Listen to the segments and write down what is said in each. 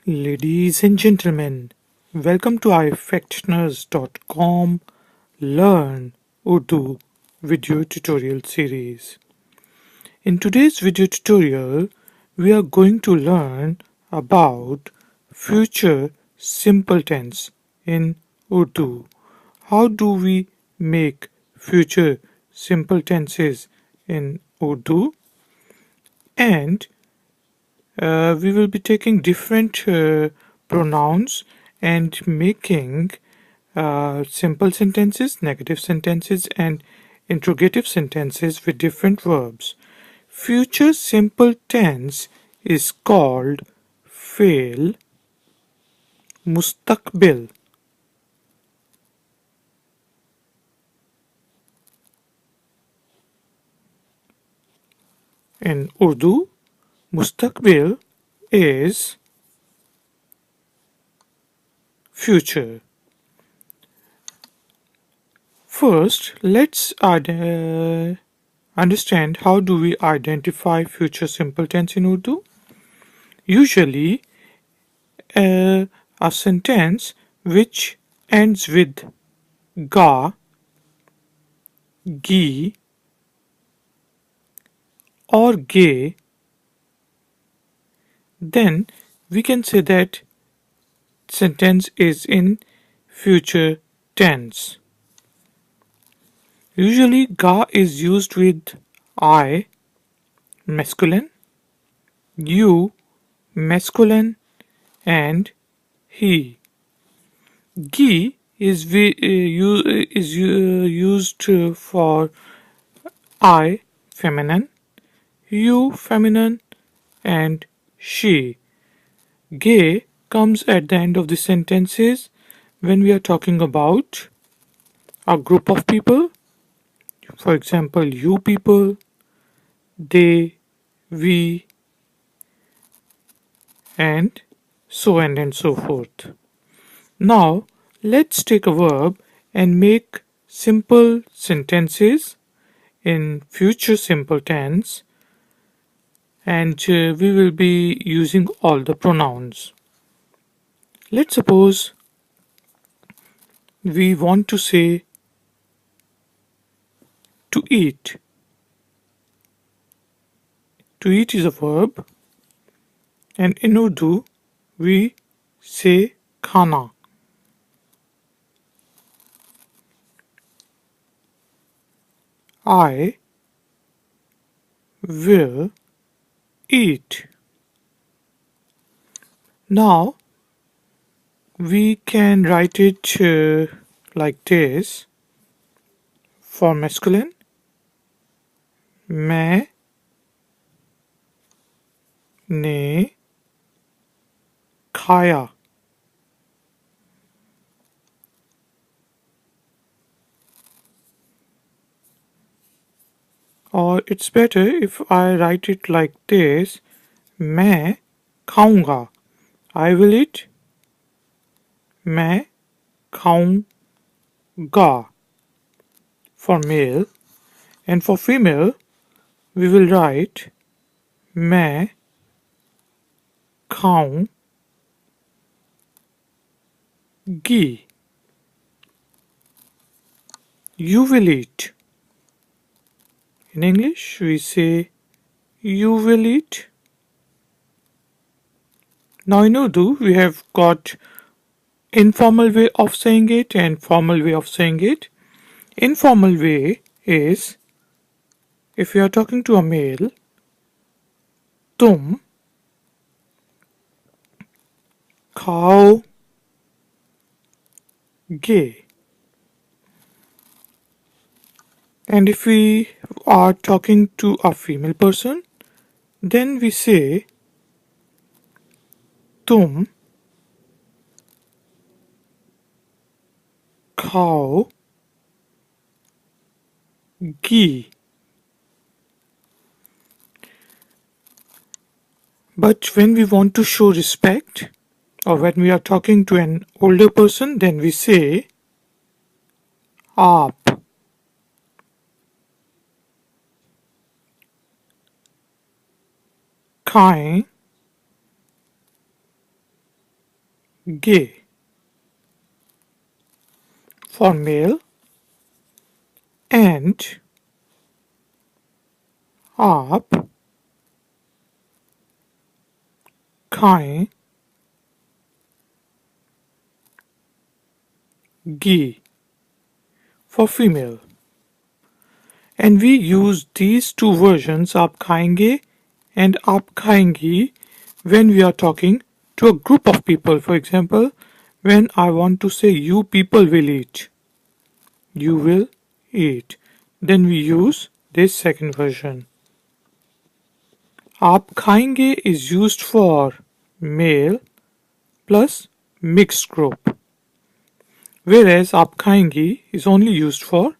Ladies and gentlemen, welcome to ifactioners.com Learn Urdu video tutorial series. In today's video tutorial, we are going to learn about future simple tense in Urdu. How do we make future simple tenses in Urdu? And we will be taking different pronouns and making simple sentences, negative sentences, and interrogative sentences with different verbs. Future simple tense is called fail mustaqbil. In Urdu, mustaqbil is future. First, let's understand how do we identify future simple tense in Urdu. Usually, a sentence which ends with ga, gi, or ge, then we can say that sentence is in future tense. Usually, ga is used with I, masculine, you, masculine, and he. Gi is used for I, feminine, you, feminine, and she. Ge comes at the end of the sentences when we are talking about a group of people. For example, you people, they, we, and so on and so forth. Now, let's take a verb and make simple sentences in future simple tense, and we will be using all the pronouns. Let's suppose we want to say to eat. To eat is a verb, and in Urdu we say khana. I will eat. Now we can write it like this. For masculine, मैंने खाया. Or it's better if I write it like this. मैं खाऊंगा. I will eat. मैं खाऊंगा. For male. And for female, we will write मैं खाऊंगी. You will eat. In English, we say you will eat. Now in Urdu, we have got informal way of saying it and formal way of saying it. Informal way is, if you are talking to a male, तुम खाओगे. And if we are talking to a female person, then we say तुम खाओगी. But when we want to show respect, or when we are talking to an older person, then we say आप खाएंगे. गे. For male, and आप खाएं गी. For female, and we use these two versions आप खाएंगे and आप खाएंगी when we are talking to a group of people. For example, when I want to say you people will eat, you will eat, then we use this second version. आप खाएंगे is used for male plus mixed group, whereas आप खाएंगी is only used for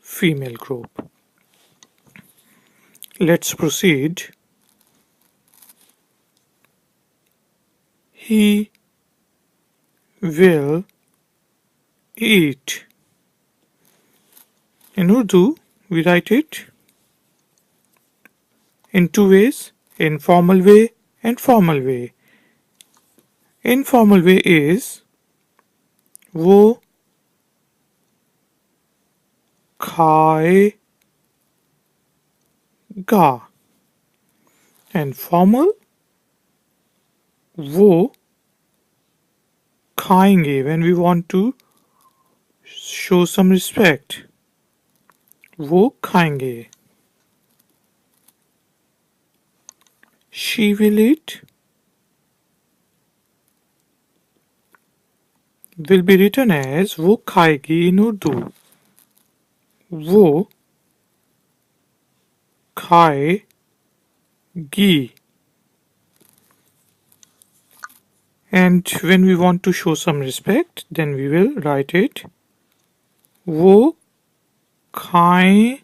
female group. Let's proceed. He will eat. In Urdu, we write it in two ways, informal way and formal way. Informal way is वो खाएगा, and formal वो खाएंगे when we want to show some respect. वो खाएंगे. She will eat will be written as वो खाएगी in Urdu. वो खाएगी. And when we want to show some respect, then we will write it वो खाएगी.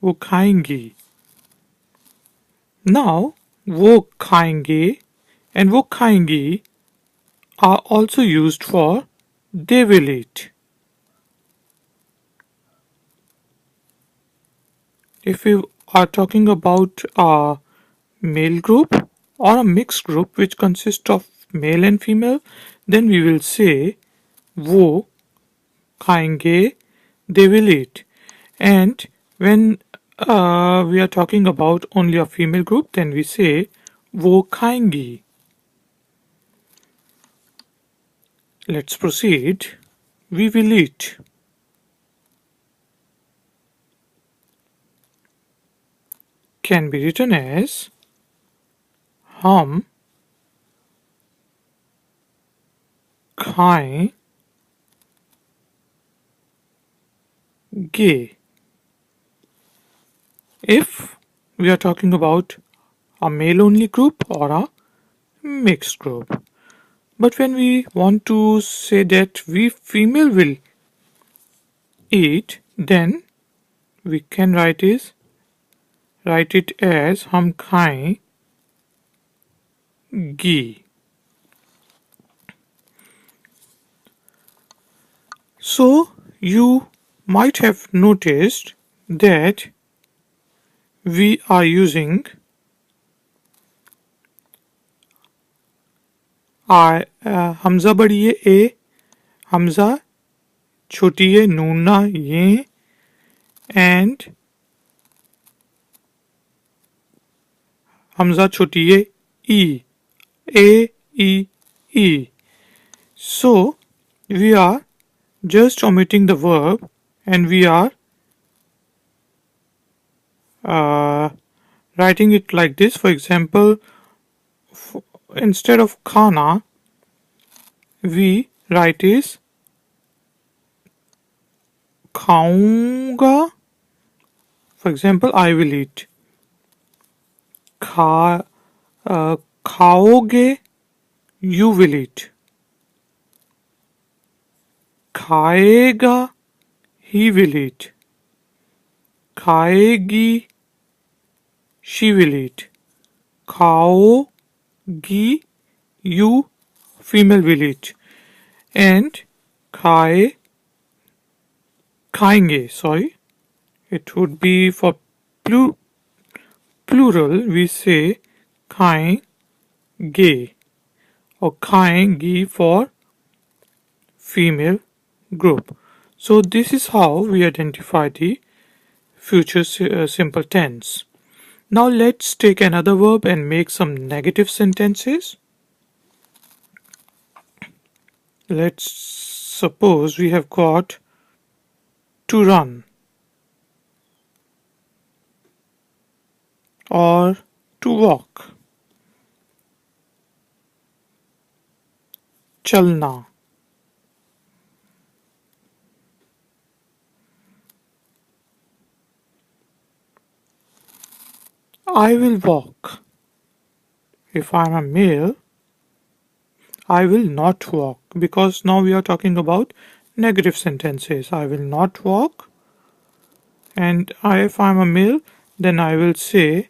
वो खाएंगी. Now, वो खाएंगे and वो खाएंगी are also used for they will eat. If we are talking about a male group or a mixed group which consists of male and female, then we will say वो खाएंगे, they will eat. And when we are talking about only a female group, then we say वो खाएंगी. Let's proceed. We will eat. Can be written as हम खाएंगे. If we are talking about a male only group or a mixed group. But when we want to say that we female will eat, then we can write it as हम खाएंगी. So you might have noticed that we are using Hamza बड़ी है ए, हमजा छोटी है नूना ये, and Hamza छोटी है e, a e e. So we are just omitting the verb and we are writing it like this. For example, instead of खाना, we write is खाऊंगा. For example, I will eat. खाओगे, you will eat. खाएगा, he will eat. खाएगी, she will eat. खाओगी, you female will eat. And खाएंगे, sorry, it would be for plural, we say खाएंगे. चलेंगे or खाएंगी for female group. So this is how we identify the future simple tense. Now let's take another verb and make some negative sentences. Let's suppose we have got to run or to walk. चलना. I will walk. If I am a male, I will not walk, because now we are talking about negative sentences. I will not walk. And if I am a male, then I will say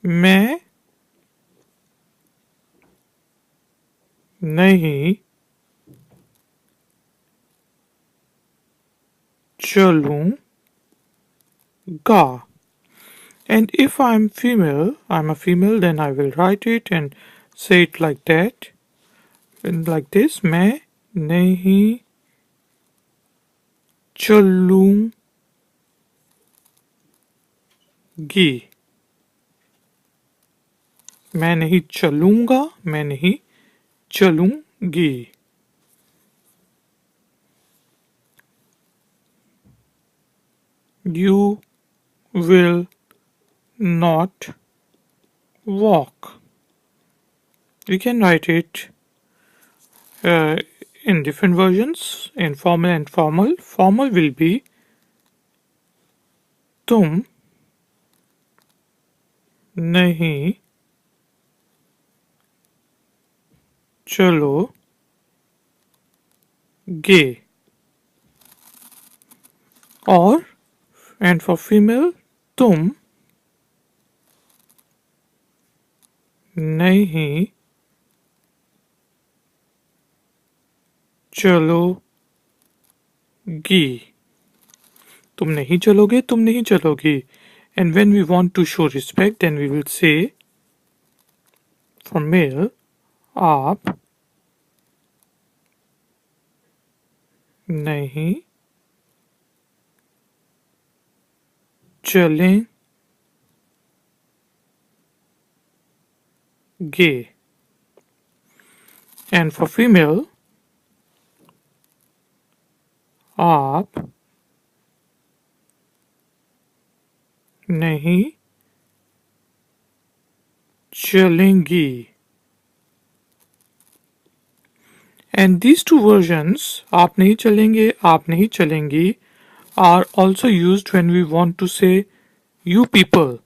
मैं नहीं चलूँगा. And if I'm a female, then I will write it and say it like that. And like this, मैं नहीं चलूँगी. मैं नहीं चलूँगा, मैं नहीं चलूँगी. You will not walk. We can write it in different versions, informal and formal. Formal will be तुम नहीं चलोगे. Or, and for female, तुम नहीं चलोगी. तुम नहीं चलोगे, तुम नहीं चलोगी. And when we want to show respect, then we will say, for male, आप नहीं चलेंगे. And for female, आप नहीं चलेंगी. And these two versions, आप नहीं चलेंगे, आप नहीं चलेंगी, are also used when we want to say you people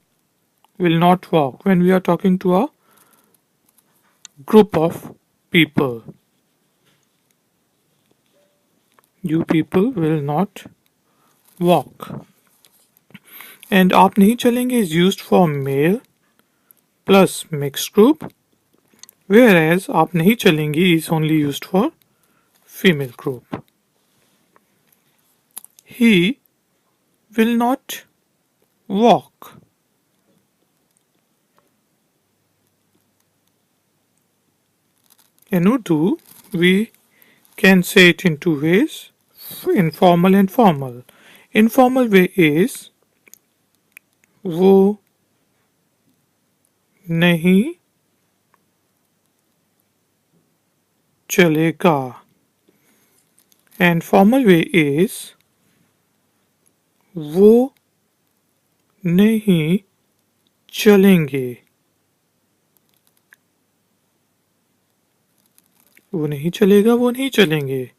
will not walk, when we are talking to a group of people. You people will not walk. And आप नहीं चलेंगे is used for male plus mixed group, whereas आप नहीं चलेंगी is only used for female group. He will not walk. In Urdu, we can say it in two ways, informal and formal. Informal way is वो नहीं चलेगा. And formal way is वो नहीं चलेंगे. वो नहीं चलेगा, वो नहीं चलेंगे.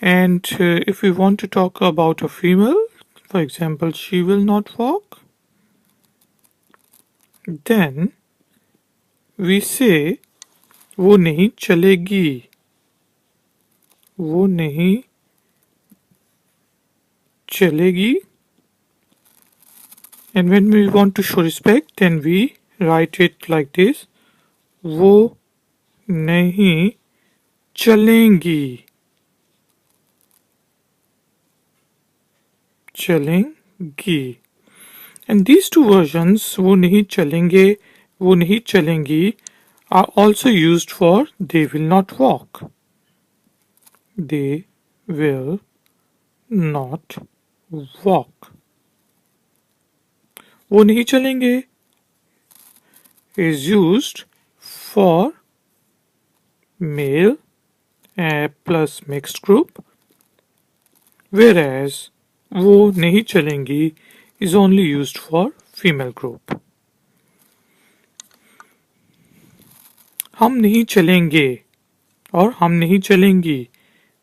And if we want to talk about a female, for example, she will not walk, then we say वो नहीं चलेगी. वो नहीं चलेगी. And when we want to show respect, then we write it like this. वो नहीं चलेंगी. चलेंगी. And these two versions, वो नहीं चलेंगे, वो नहीं चलेंगी, are also used for they will not walk. They will not walk. वो नहीं चलेंगे is used for male plus mixed group, whereas वो नहीं चलेंगी is only used for female group. हम नहीं चलेंगे और हम नहीं चलेंगी.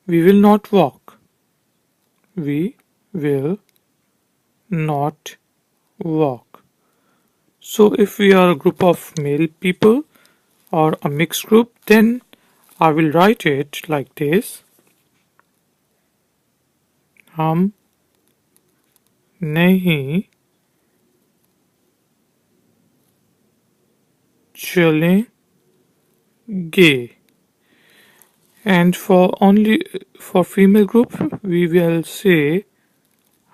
We will not walk. We will not walk. So if we are a group of male people or a mixed group, then I will write it like this. हम नहीं चलेंगे. And for female group we will say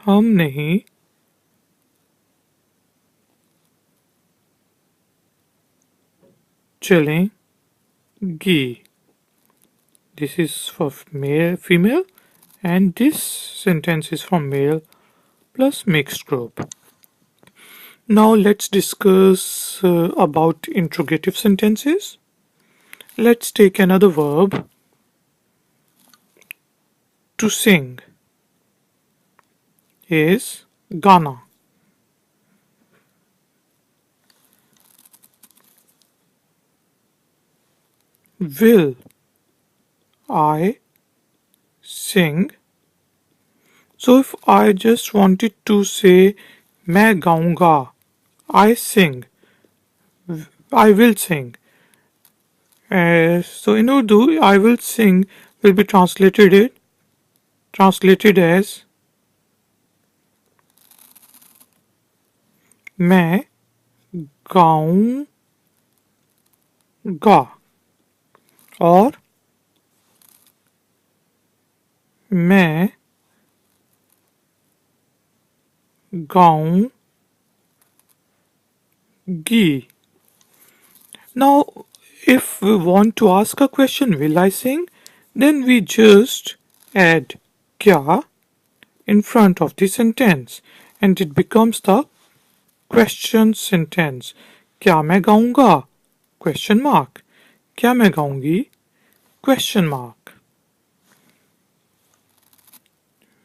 हम नहीं चलेंगी. This is for female, and this sentence is for male plus mixed group. Now let's discuss about interrogative sentences. Let's take another verb, to sing is Ghana. Will I sing? So if I just wanted to say मैं गाऊंगा, I sing, I will sing. So in Urdu, I will sing will be translated as मैं गाऊंगा और मैं गाऊंगी. Now, if we want to ask a question, will I sing? Then we just add kya in front of the sentence and it becomes the question sentence. क्या मैं गाऊंगा? Question mark. क्या मैं गाऊंगी? Question mark.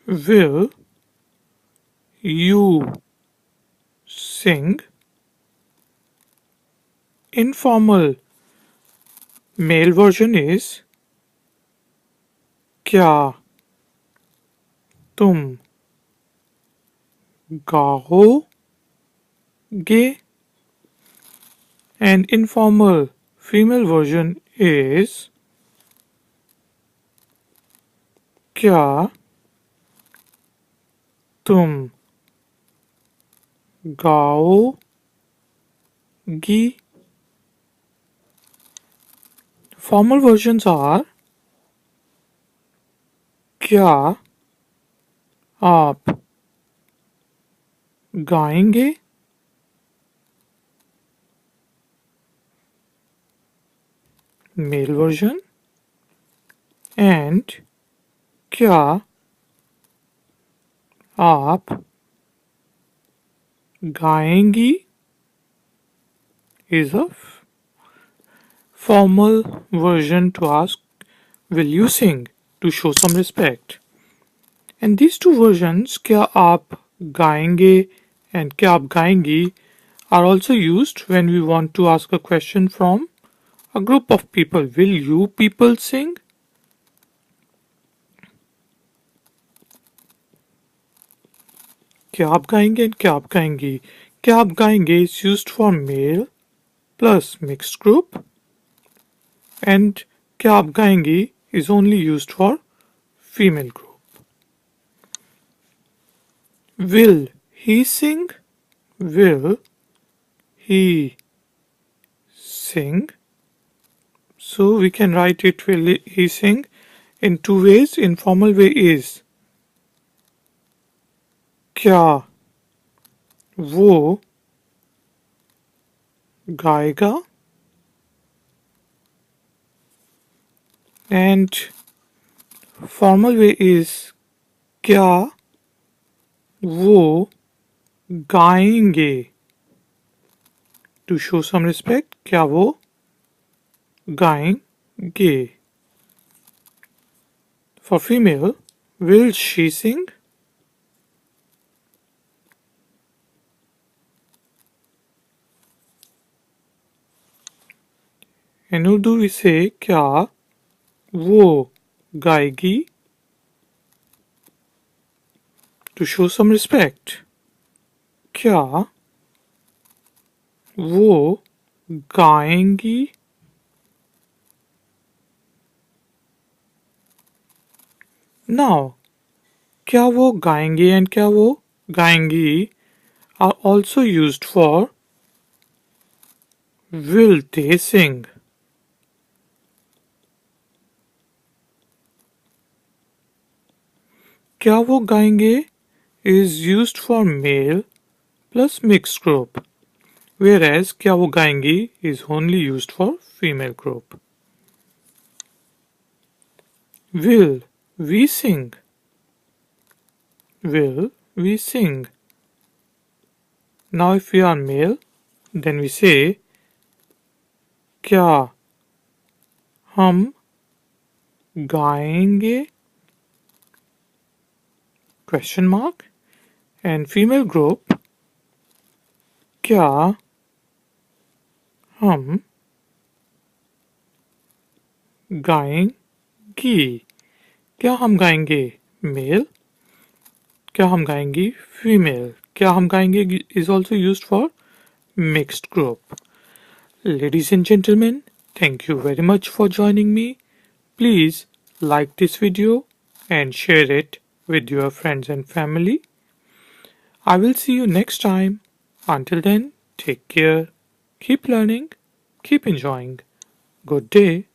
Will you sing? Informal male version is क्या तुम गाओगे? And informal female version is क्या तुम गाओगी? Formal versions are क्या आप गाएंगे? Male version, and क्या आप गाएंगी is a formal version to ask will you sing, to show some respect. And these two versions, क्या आप गाएंगे and क्या आप गाएंगी, are also used when we want to ask a question from a group of people. Will you people sing? क्या आप गाएंगे and क्या आप गाएंगी. क्या आप गाएंगे is used for male plus mixed group, and क्या आप गाएंगी is only used for female group. Will he sing? Will he sing? So we can write it will he sing in two ways. Informal way is क्या वो गाएगा? And formal way is क्या वो गाएंगे. To show some respect, क्या वो गाएंगे. For female, will she sing? In Urdu we say क्या वो गाएगी. To show some respect, क्या वो गाएंगी. Now, क्या वो गाएंगे and क्या वो गाएंगी are also used for will they sing. क्या वो गाएंगे is used for male plus mixed group, whereas क्या वो गाएंगी is only used for female group. Will we sing? Will we sing? Now if we are male, then we say क्या हम गाएंगे? Question mark. And female group, क्या हम गाएंगी? क्या हम गाएंगे male, क्या हम गाएंगी female. क्या हम गाएंगे is also used for mixed group. Ladies and gentlemen, thank you very much for joining me. Please like this video and share it with your friends and family. I will see you next time. Until then, take care, keep learning, keep enjoying. Good day.